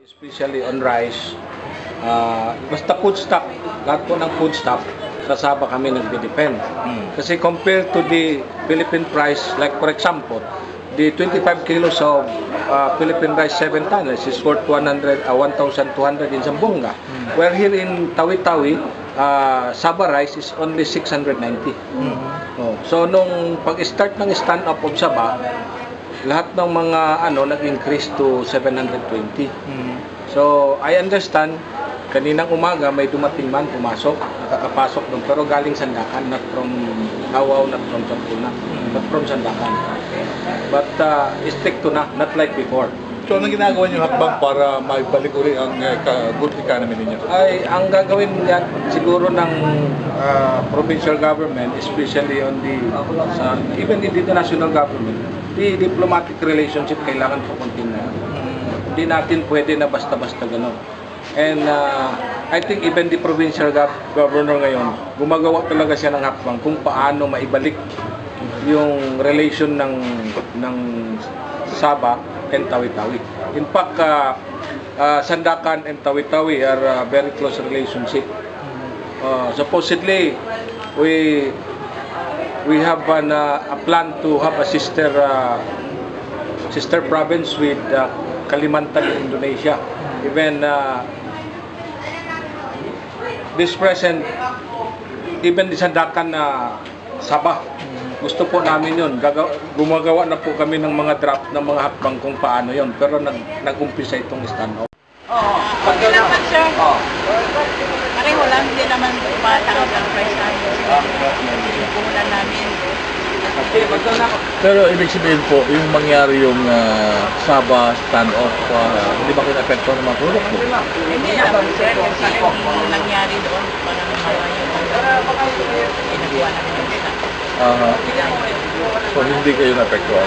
Especially on rice, basta food stock, lahat po ng food stock, sa Sabah kami nagde-depend. Kasi compared to the Philippine price, like for example, the 25 kilos of Philippine rice 7 tons is worth 1,200 in Zamboanga. Where here in Tawi-Tawi, Sabah rice is only 690. So nung pag-start ng stand-up of Sabah, lahat ng mga nag-increase to 720. So I understand, kaninang umaga may dumating man, pumasok, nakakapasok doon, pero galing Sandakan, not from Hawaw, not from Champuna, but from Sandakan. But stick to na, not like before. So, anong ginagawa niyo hakbang para maibalik uli ang good economy ninyo? Ay, ang gagawin yan siguro ng provincial government, especially on the, even in the national government, the diplomatic relationship kailangan po continue. Hindi natin pwede na basta-basta gano'n. And I think even the provincial governor ngayon, gumagawa talaga siya ng hakbang kung paano maibalik yung relation ng Sabah and Tawi-Tawi. In fact, Sandakan and Tawi-Tawi are very close relationship. Supposedly, we have a plan to have a sister province with Kalimantan in Indonesia. Even this present, even the Sandakan Sabah, gusto po namin yun. Gumagawa na po kami ng mga draft ng mga hakbang kung paano yun. Pero nag-umpisa itong stand-up. Okay naman, sir. Pareho lang, hindi naman tumataas ang price namin. Sinukulan namin. Pero ibig sabihin po, yung mangyari yung Sabah stand-off, hindi ba kina-apekto ng mga produkto? Hindi naman, sir. Kasi yung nangyari doon, parang mawa yung pinagawa namin ng stock. So hindi kayo na-apektuhan?